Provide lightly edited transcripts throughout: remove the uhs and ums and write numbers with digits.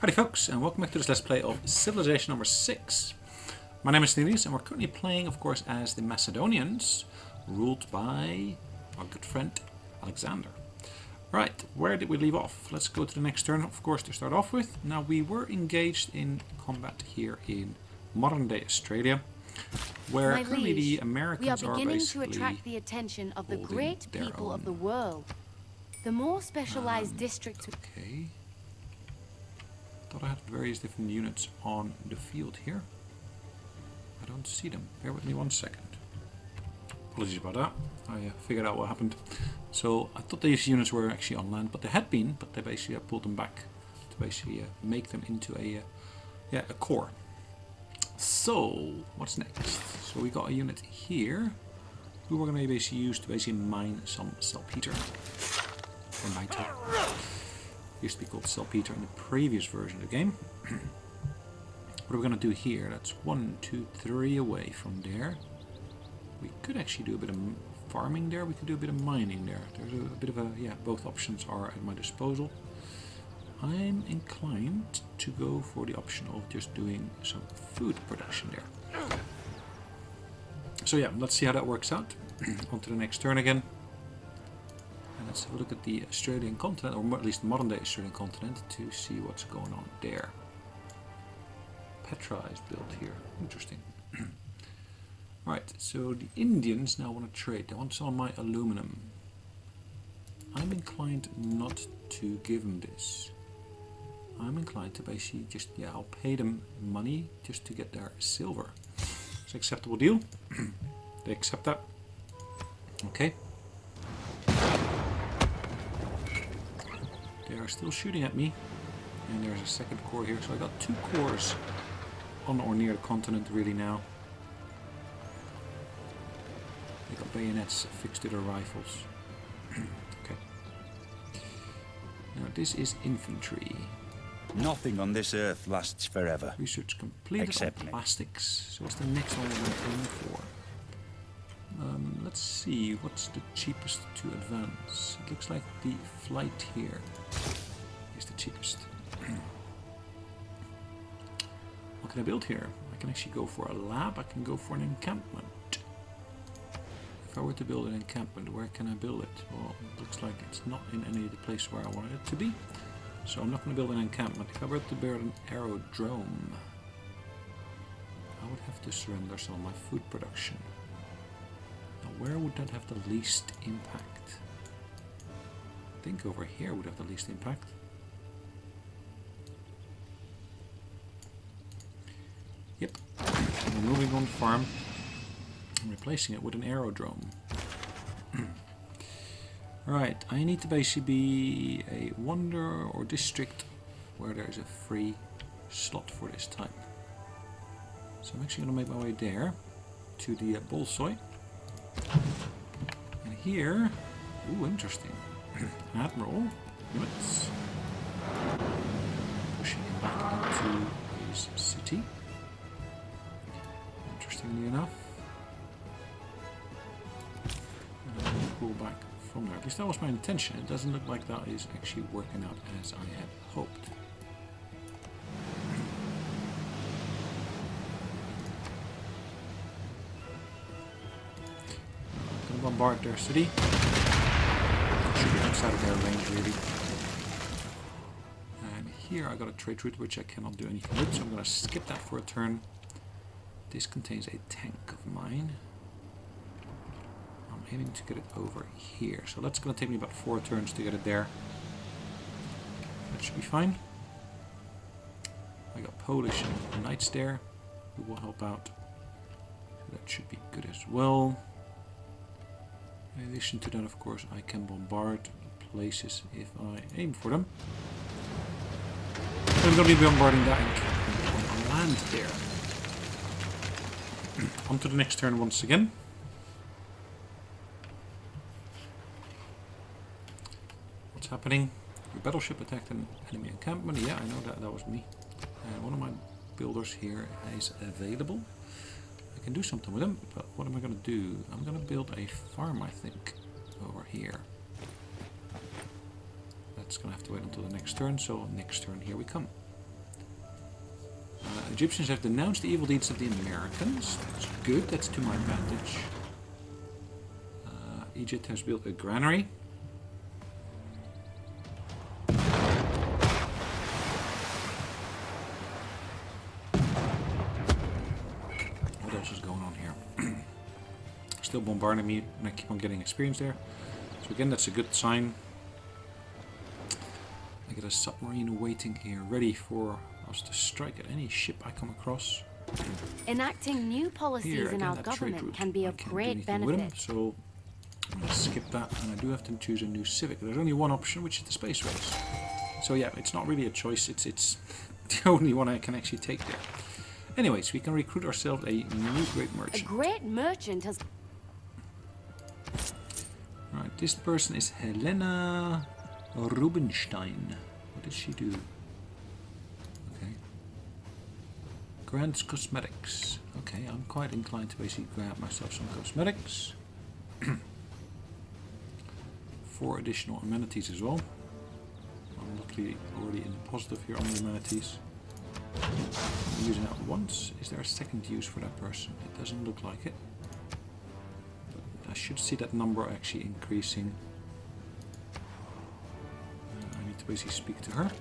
Howdy folks, and welcome back to this Let's Play of Civilization number 6. My name is Sonelias, and we're currently playing, of course, as the Macedonians, ruled by our good friend Alexander. Right, where did we leave off? Let's go to the next turn, of course, to start off with. Now, we were engaged in combat here in modern-day Australia, where My currently liege, the Americans we are are beginning to basically attract the attention of the holding great their people of own. the world. The more specialized districts... Okay. Thought I had various different units on the field here. I don't see them. Bear with me 1 second. Apologies about that. I figured out what happened. So I thought these units were actually on land, but they had been, but they basically pulled them back to basically make them into a core. So what's next? So we got a unit here who we're going to basically use to basically mine some saltpeter or niter. Used to be called saltpeter in the previous version of the game. What are we going to do here? That's 1, 2, 3 away from there. We could actually do a bit of farming there. We could do a bit of mining there. There's a bit of a, both options are at my disposal. I'm inclined to go for the option of just doing some food production there. So yeah, let's see how that works out. On to the next turn again. And let's have a look at the Australian continent, or at least modern day Australian continent, to see what's going on there. Petra is built here. Interesting. Right, so the Indians now want to trade. They want some of my aluminum. I'm inclined not to give them this. I'm inclined to basically just, I'll pay them money just to get their silver. It's an acceptable deal. They accept that. Okay. They are still shooting at me. And there's a second core here. So I got 2 cores on or near the continent really now. They got bayonets fixed to their rifles. Okay. Now this is infantry. Nothing on this earth lasts forever. Research completed Except on me. plastics. So what's the next one we're going to aim for? Let's see, what's the cheapest to advance? It looks like the flight here is the cheapest. What can I build here? I can actually go for a lab, I can go for an encampment. If I were to build an encampment, where can I build it? Well, it looks like it's not in any of the places where I wanted it to be. So I'm not going to build an encampment. If I were to build an aerodrome, I would have to surrender some of my food production. Now, where would that have the least impact? I think over here would have the least impact. Yep. I'm moving on the farm. I'm replacing it with an aerodrome. Right, I need to basically be a wonder or district where there's a free slot for this type. So I'm actually going to make my way there to the Bolsoy. And here, ooh, interesting. Admiral units. Pushing him back into his city. Interestingly enough. And I'm going to pull back from there. At least that was my intention. It doesn't look like that is actually working out as I had hoped. I'm going to bombard their city. Should be outside of their range really. And here I got a trade route which I cannot do anything with, so I'm going to skip that for a turn. This contains a tank of mine. I'm aiming to get it over here. So that's going to take me about 4 turns to get it there. That should be fine. I got Polish knights there who will help out. So that should be good as well. In addition to that, of course, I can bombard places if I aim for them. I'm going to be bombarding that encampment on land there. On to the next turn once again. What's happening? Your battleship attacked an enemy encampment. Yeah, I know that was me. One of my builders here is available. I can do something with him, but what am I going to do? I'm going to build a farm, I think, over here. That's going to have to wait until the next turn, so next turn here we come. Egyptians have denounced the evil deeds of the Americans. That's good. That's to my advantage. Egypt has built a granary. What else is going on here? Still bombarding me and I keep on getting experience there. So again, that's a good sign. I get a submarine waiting here, ready for us to strike at any ship I come across. Enacting new policies Here, in again, our that trade government route. can be I of can't do great anything with them, benefit. so I'm going to skip that, and I do have to choose a new civic. There's only one option, which is the space race. So yeah, it's not really a choice, it's the only one I can actually take there. Anyways, we can recruit ourselves a new great A merchant. great merchant has... Right, this person is Helena Rubenstein. What did she do? Okay. Grants cosmetics. Okay, I'm quite inclined to basically grab myself some cosmetics. 4 additional amenities as well. I'm luckily already in the positive here on the amenities. I'm using that once. Is there a second use for that person? It doesn't look like it. But I should see that number actually increasing. I need to basically speak to her.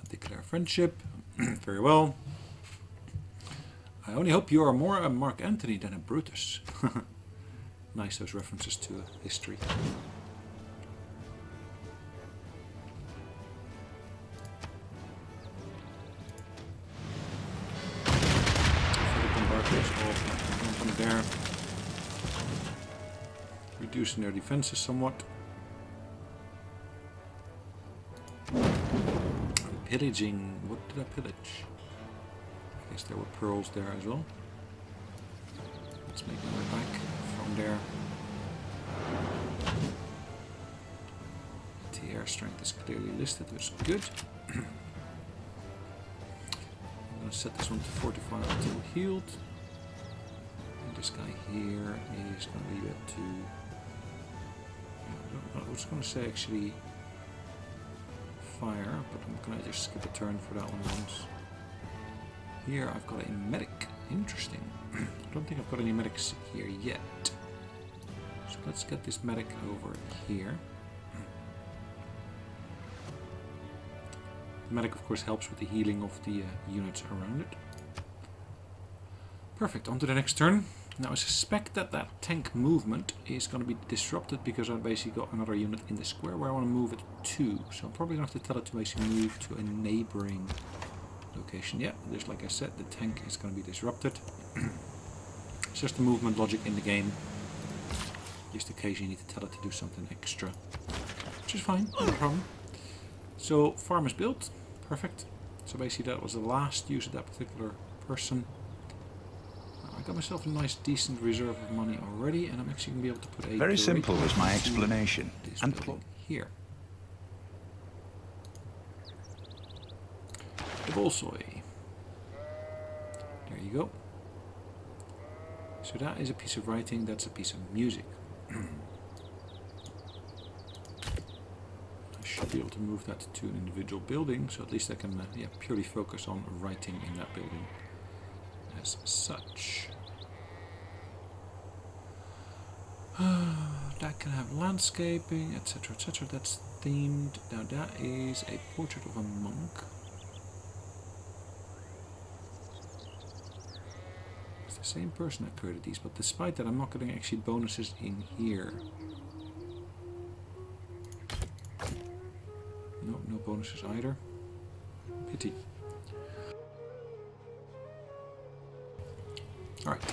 Declare friendship. Very well. I only hope you are more a Mark Antony than a Brutus. Nice, those references to history. There. Reducing their defenses somewhat. Pillaging. What did I pillage? I guess there were pearls there as well. Let's make my way back from there. The air strength is clearly listed, which is good. I'm going to set this one to fortify until healed. And this guy here is going to leave it to... I was going to say actually fire, but I'm going to just skip a turn for that one once. Here I've got a medic. Interesting. I don't think I've got any medics here yet. So let's get this medic over here. The medic of course helps with the healing of the units around it. Perfect, on to the next turn. Now I suspect that that tank movement is going to be disrupted because I basically got another unit in the square where I want to move it to. So I'm probably going to have to tell it to basically move to a neighboring location. Yeah, just like I said, the tank is going to be disrupted. It's just the movement logic in the game. Just occasionally you need to tell it to do something extra. Which is fine, no problem. So farm is built. Perfect. So basically that was the last use of that particular person. I got myself a nice decent reserve of money already, and I'm actually going to be able to put a... Very simple was my explanation. And here. The Bolsoy. There you go. So that is a piece of writing, that's a piece of music. I should be able to move that to an individual building, so at least I can purely focus on writing in that building as such. That can have landscaping, etc, etc. That's themed. Now that is a portrait of a monk. It's the same person that created these, but despite that I'm not getting actually bonuses in here. No, no bonuses either. Pity. Alright.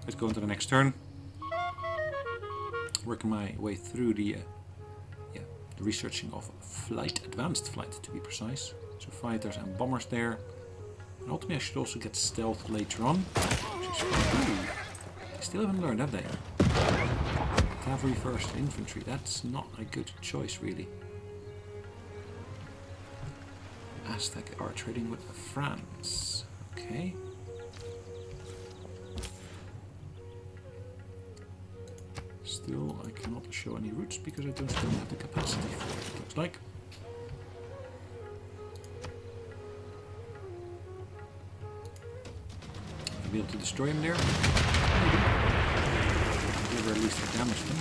Let's go into the next turn. Working my way through the researching of flight, advanced flight to be precise. So fighters and bombers there. And ultimately I should also get stealth later on. Which is they still haven't learned, have they? Cavalry first, infantry. That's not a good choice really. Aztec are trading with France. Okay. Still, I cannot show any routes because I don't still have the capacity for it, it looks like. to destroy him there? Maybe. Or at least damage them.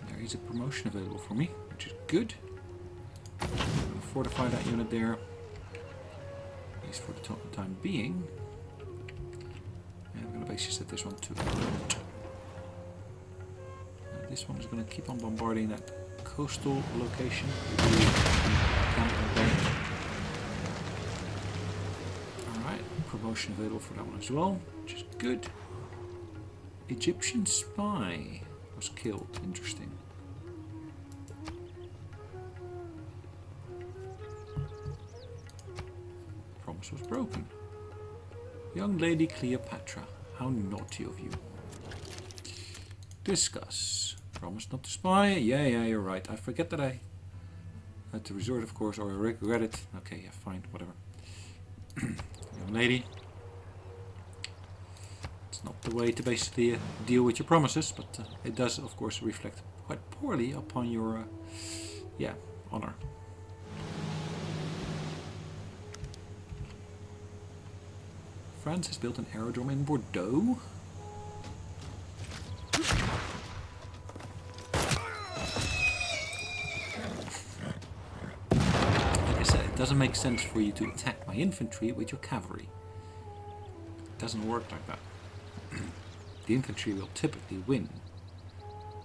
There is a promotion available for me, which is good. I'm going to fortify that unit there. At least for the time being. And I'm going to basically set this one to alert. This one is going to keep on bombarding that coastal location. Alright, promotion available for that one as well, which is good. Egyptian spy was killed. Interesting. Promise was broken. Young Lady Cleopatra, how naughty of you. Discuss. Promise not to spy. Yeah, you're right. I forget that I had to resort, of course, or I regret it. Okay, yeah, fine, whatever. Young lady. It's not the way to basically deal with your promises, but it does, of course, reflect quite poorly upon your, honor. France has built an aerodrome in Bordeaux. It doesn't make sense for you to attack my infantry with your cavalry. It doesn't work like that. The infantry will typically win.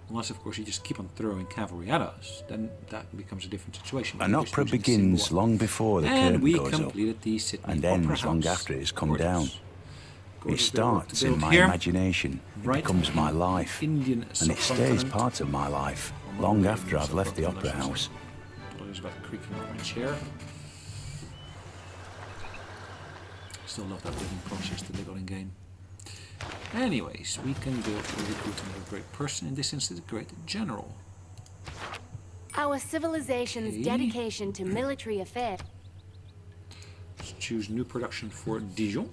Unless, of course, you just keep on throwing cavalry at us. Then that becomes a different situation. An opera begins long before the curtain we goes up, completed the Sydney and Opera ends long House. after it has come Gorgeous. down. It Gorgeous bit of work to starts in build my here. imagination. It Right becomes my in life, Indian and it stays subcontinent. part of my life long after I've left the opera house. Apologies about the creaking of my chair. Still love that living process that they got in game. Anyways, we can go for recruiting a great person, in this instance a great general. Our civilization's Okay. dedication to military affairs. Let's choose new production for Dijon.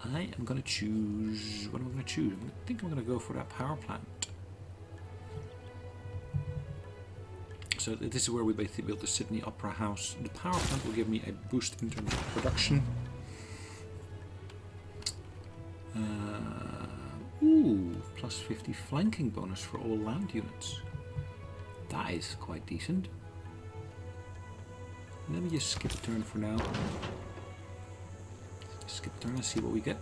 I am going to choose... What am I going to choose? I think I'm going to go for that power plant. So this is where we basically built the Sydney Opera House. The power plant will give me a boost in terms of production. Plus 50 flanking bonus for all land units. That is quite decent. Let me just skip a turn for now. Skip a turn and see what we get.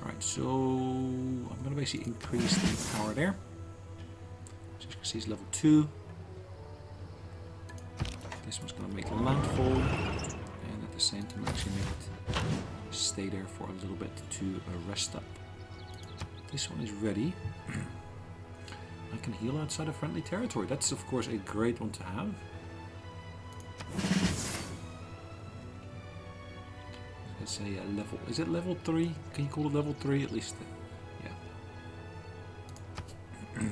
Alright, so I'm going to basically increase the power there. So you can see it's level 2. This one's going to make landfall, and at the same time actually make it stay there for a little bit to rest up. This one is ready. I can heal outside of friendly territory. That's of course a great one to have. Let's say a level. Is it level 3? Can you call it level 3 at least? Yeah.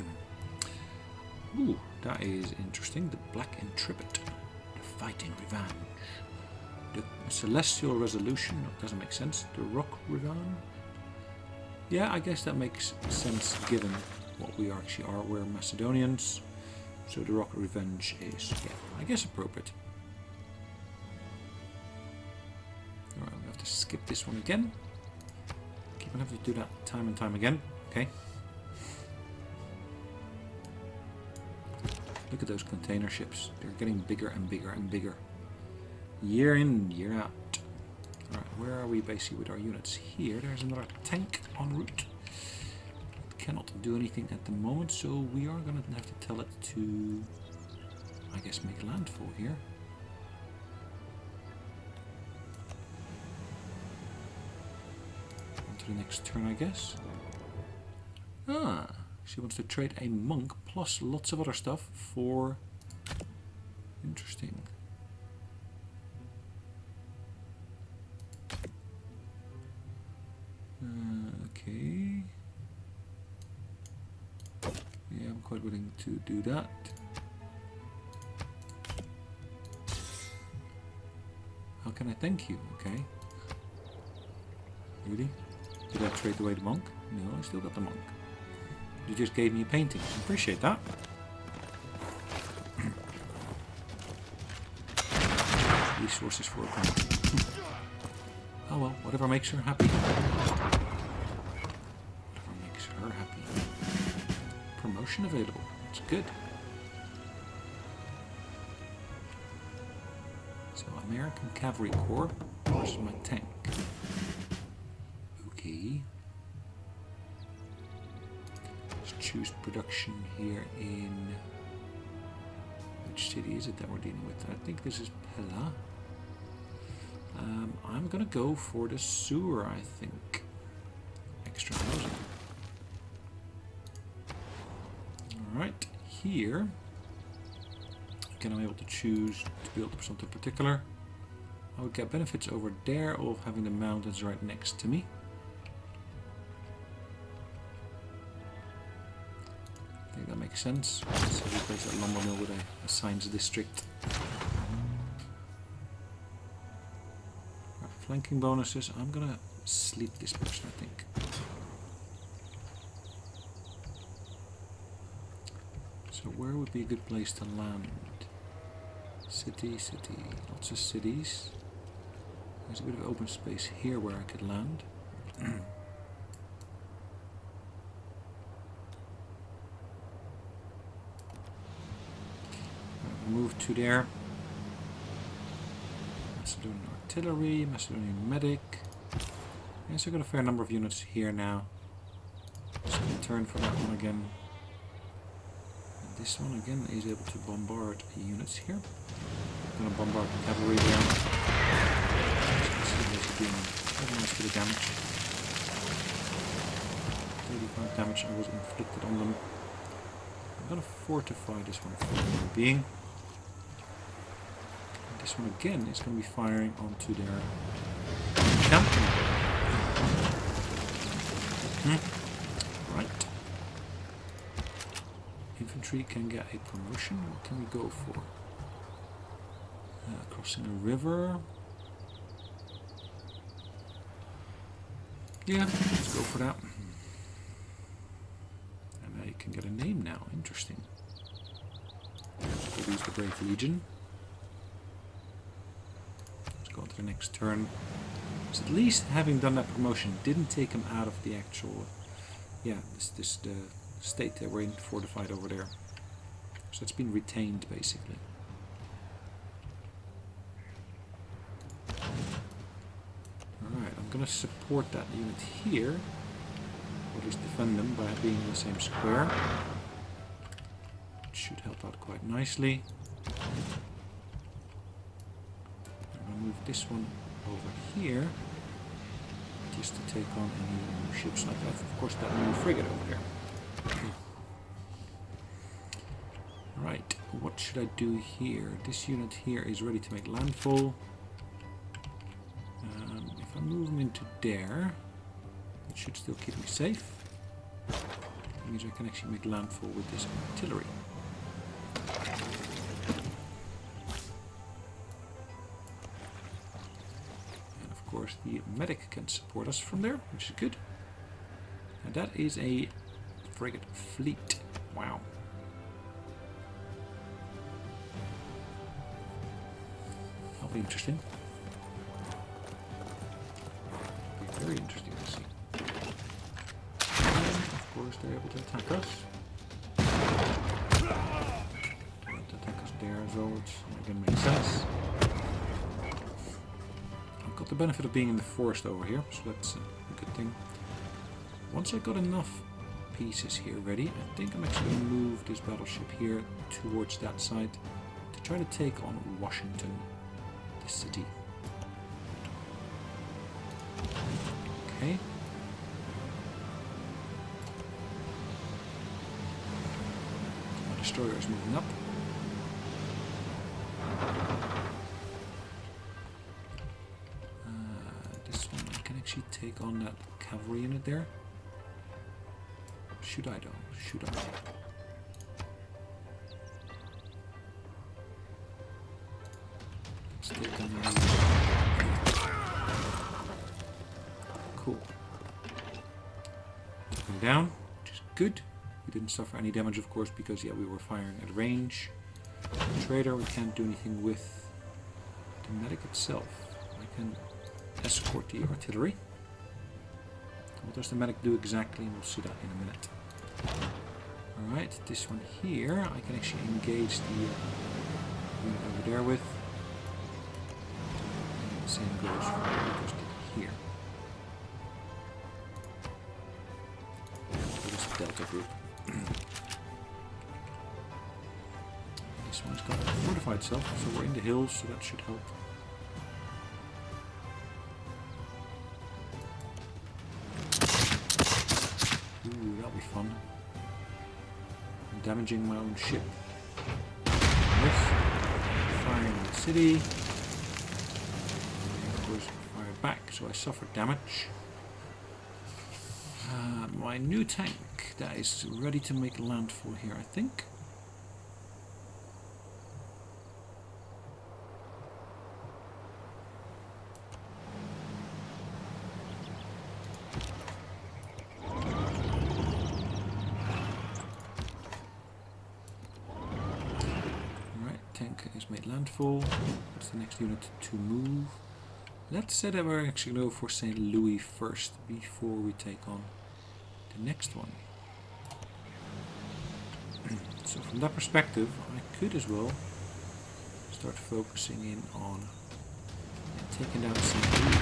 Ooh, that is interesting. The Black Intrepid. Fighting Revenge. The Celestial Resolution. No, doesn't make sense. The Rock Revenge. Yeah, I guess that makes sense given what we actually are. We're Macedonians. So the Rock Revenge is, yeah, I guess appropriate. Alright, we have to skip this one again. Keep on having to do that time and time again. Okay. Look at those container ships. They're getting bigger and bigger and bigger. Year in, year out. Alright, where are we basically with our units? Here, there's another tank en route. It cannot do anything at the moment, so we are going to have to tell it to, I guess, make landfall here. On to the next turn, I guess. Ah. She wants to trade a monk plus lots of other stuff for... Interesting. Okay. Yeah, I'm quite willing to do that. How can I thank you? Okay. Really? Did I trade away the monk? No, I still got the monk. You just gave me a painting. Appreciate that. Resources for a painting. Oh well, whatever makes her happy. Whatever makes her happy. Promotion available. That's good. So, American Cavalry Corps versus my tank. Okay. Let's choose production here in... Which city is it that we're dealing with? I think this is Pella. I'm gonna go for the sewer, I think. Extra housing. Alright, here. Again, I'm able to choose to build up something particular. I would get benefits over there of having the mountains right next to me. I think that makes sense. Let's replace that lumber mill with a science district. Right, flanking bonuses. I'm gonna sleep this person, I think. So where would be a good place to land? City, city. Lots of cities. There's a bit of open space here where I could land. Move to there. Macedonian artillery, Macedonian medic. Yes, I've got a fair number of units here now. Just gonna turn for that one again. And this one again is able to bombard units here. I'm gonna bombard the cavalry there. This is doing a nice bit of damage. 35 damage I was inflicted on them. I'm gonna fortify this one for the time being. This one again is going to be firing onto their champion. Right. Infantry can get a promotion. What can we go for? Crossing a river. Yeah, let's go for that. And now you can get a name now. Interesting. We'll use the Brave Legion. Go on to the next turn. So at least having done that promotion didn't take him out of the actual, the state that we're in, fortified over there. So it's been retained basically. Alright, I'm gonna support that unit here, or at least defend them by being in the same square. It should help out quite nicely. Move this one over here just to take on any new ships like that. Of course, that new frigate over there. Right, what should I do here? This unit here is ready to make landfall. If I move them into there, it should still keep me safe. That means I can actually make landfall with this artillery. Of course, the medic can support us from there, which is good. And that is a frigate fleet. Wow. That'll be interesting. It'll be very interesting to see. And of course, they're able to attack us. They're able to attack us there as well, which again makes sense. Got the benefit of being in the forest over here, so that's a good thing. Once I got enough pieces here ready, I think I'm actually going to move this battleship here towards that side to try to take on Washington, the city. Okay. My destroyer is moving up. Take on that cavalry unit there. Should I though? Should I? Let's take on the... Cool. Took him down, which is good. We didn't suffer any damage, of course, because we were firing at range. The trader, we can't do anything with. The medic itself, I can escort the artillery. What does the medic do exactly? We'll see that in a minute. Alright, this one here, I can actually engage the unit over there with. And the same goes for what I just did here. For this Delta group. This one's got to fortify itself, so we're in the hills, so that should help. Ooh, that'll be fun. I'm damaging my own ship. This. Firing the city. And of course, fire back, so I suffered damage. My new tank that is ready to make landfall here, I think. Made landfall. What's the next unit to move? Let's say that we're actually going to go for St. Louis first before we take on the next one. So from that perspective, I could as well start focusing in on taking down St. Louis.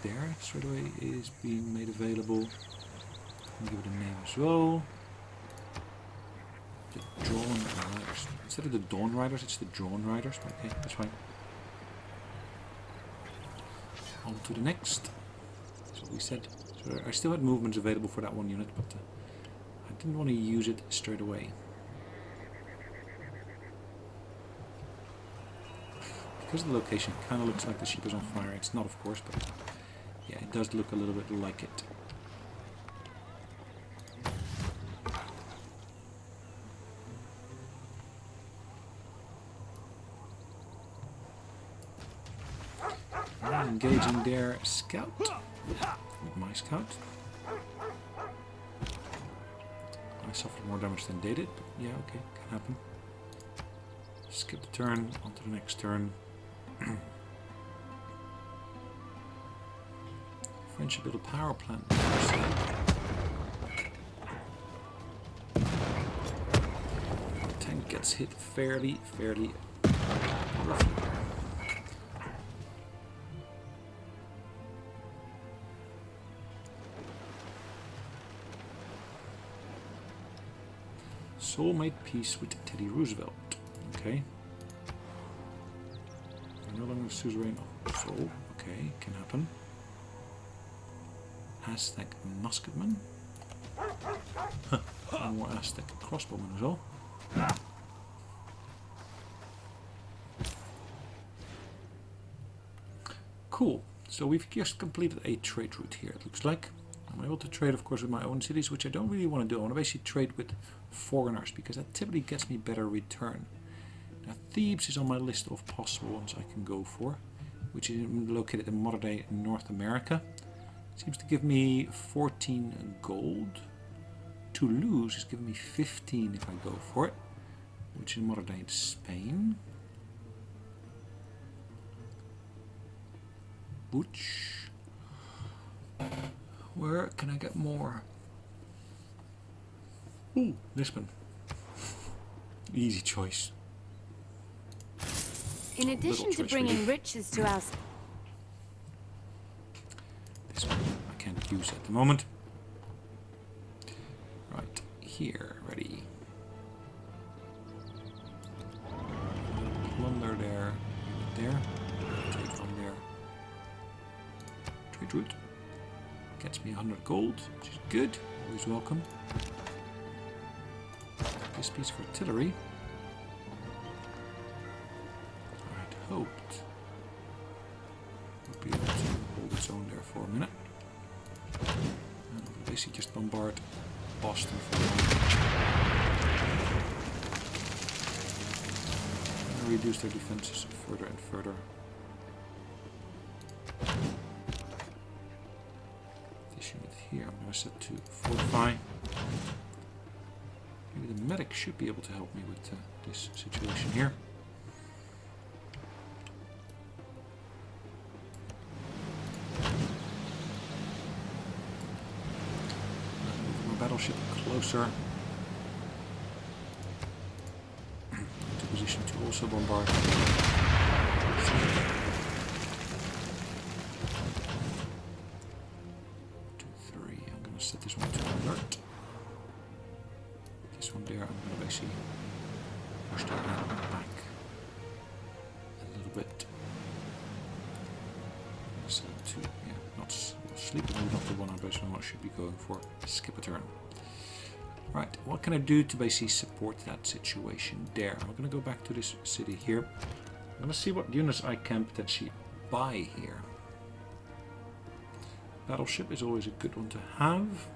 There straight away is being made available. I'll give it a name as well. The Drawn Riders. Instead of the Dawn Riders, it's the Drawn Riders. But okay, that's fine. On to the next. That's what we said. So I still had movements available for that one unit, but I didn't want to use it straight away. Because the location kind of looks like the ship is on fire. It's not, of course, but yeah, it does look a little bit like it. I'm engaging their scout. Not my scout. I suffered more damage than they did, but yeah, okay, can happen. Skip the turn, on to the next turn. French should build a power plant. The tank gets hit fairly roughly. Seoul made peace with Teddy Roosevelt. Okay. No longer suzerain of Seoul. Okay, can happen. Aztec musketman. One more Aztec crossbowman as well. Cool. So we've just completed a trade route here, it looks like. I'm able to trade, of course, with my own cities, which I don't really want to do. I want to basically trade with foreigners, because that typically gets me better return. Now, Thebes is on my list of possible ones I can go for, which is located in modern-day North America. Seems to give me 14 gold. Toulouse is giving me 15 if I go for it, which is modern-day Spain. Which... where can I get more? Ooh, Lisbon. Easy choice. In addition to bringing riches to us, this one I can't use at the moment. Right, here, ready. Plunder there, there. Take on there. Trade route. Gets me 100 gold, which is good. Always welcome. This piece of artillery. I'd hoped would be able to hold its own there for a minute. And we'll basically just bombard Boston for a while. And reduce their defenses further and further. This unit here I'm going to set to fortify. The medic should be able to help me with this situation here. Move my battleship closer into position to also bombard. 2, 3. I'm going to set this one to alert. This one there, I'm going to basically push that back a little bit. So to, yeah, not sleep, not the one I basically should be going for. Skip a turn. Right, what can I do to basically support that situation there? I'm going to go back to this city here. I'm going to see what units I can potentially buy here. Battleship is always a good one to have.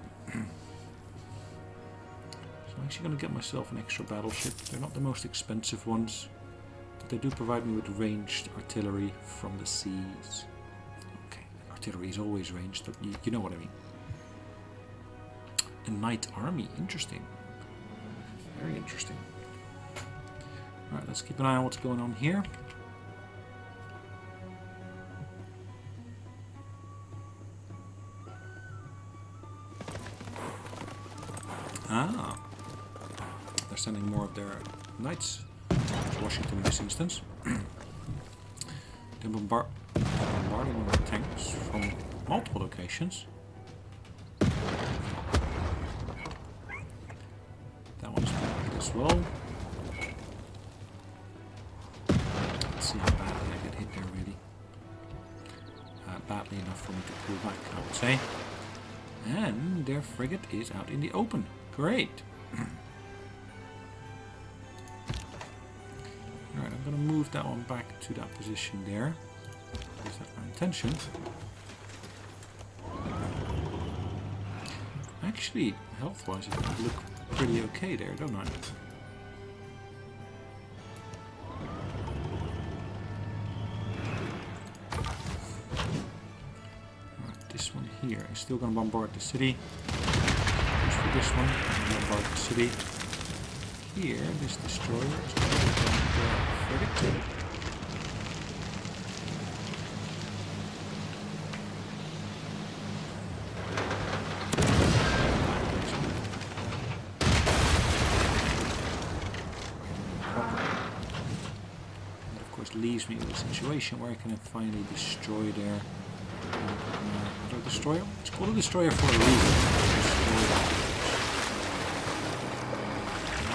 I'm actually going to get myself an extra battleship. They're not the most expensive ones, but they do provide me with ranged artillery from the seas. Okay, artillery is always ranged, but you know what I mean. A knight army, interesting. Very interesting. Alright, let's keep an eye on what's going on here. Ah. They're sending more of their knights to Washington in this instance. They're bombarding with tanks from multiple locations. That one's bad as well. Let's see how badly I get hit there, really. Badly enough for me to pull back, I would say. And their frigate is out in the open. Great. Alright, I'm going to move that one back to that position there. Is that my intention? Actually, health-wise, it would look pretty okay there, don't I? Alright, this one here is still going to bombard the city. Push for this one, and bombard the city. Here, this destroyer is going to bombard the frigate. Leaves me in a situation where I can finally destroy their destroyer. It's called a destroyer for a reason.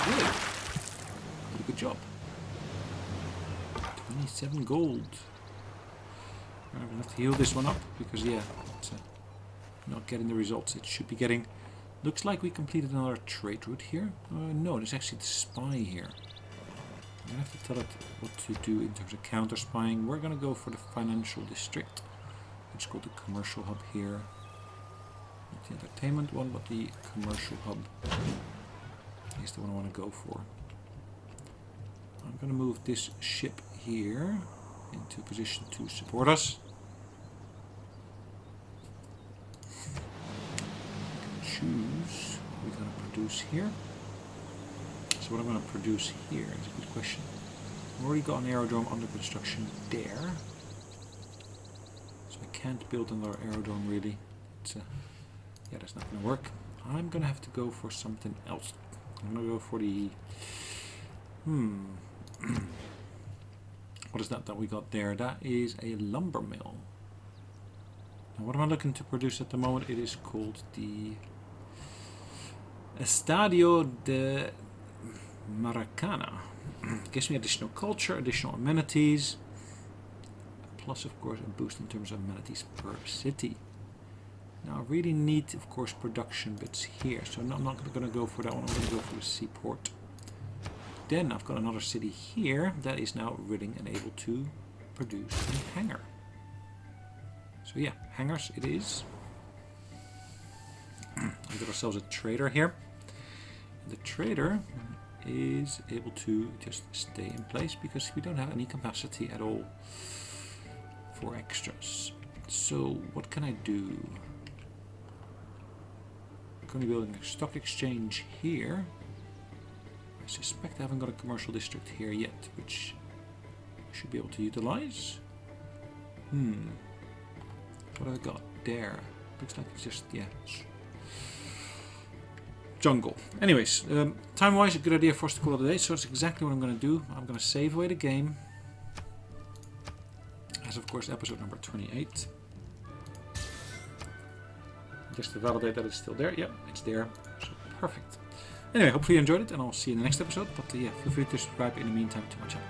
Good. Did a good job. 27 gold. I'm gonna have to heal this one up because yeah, it's not getting the results it should be getting. Looks like we completed another trade route here. No, there's actually the spy here. I'm going to have to tell it what to do in terms of counter spying. We're going to go for the financial district, which is called the commercial hub here. Not the entertainment one, but the commercial hub is the one I want to go for. I'm going to move this ship here into position to support us. Choose what we're going to produce here. So what I'm going to produce here is a good question. I've already got an aerodrome under construction there. So I can't build another aerodrome really. It's yeah, that's not going to work. I'm going to have to go for something else. I'm going to go for the... What is that we got there? That is a lumber mill. Now what am I looking to produce at the moment? It is called the Estadio de Maracana. Gives me additional culture, additional amenities, plus of course a boost in terms of amenities per city. Now I really need of course production bits here, so I'm not going to go for that one. I'm going to go for the seaport. Then I've got another city here that is now willing and able to produce a hangar. So yeah, hangars it is. We've got ourselves a trader here. The trader is able to just stay in place because we don't have any capacity at all for extras. So what can I do? I'm going to be building a stock exchange here. suspect I haven't got a commercial district here yet, which I should be able to utilize. What have I got there? Looks like it's just, yeah, jungle. Anyways, time-wise, a good idea for us to call it a day, so that's exactly what I'm going to do. I'm going to save away the game. As of course, episode number 28. Just to validate that it's still there. Yep, it's there. So perfect. Anyway, hopefully you enjoyed it, and I'll see you in the next episode. But yeah, feel free to subscribe in the meantime to my channel.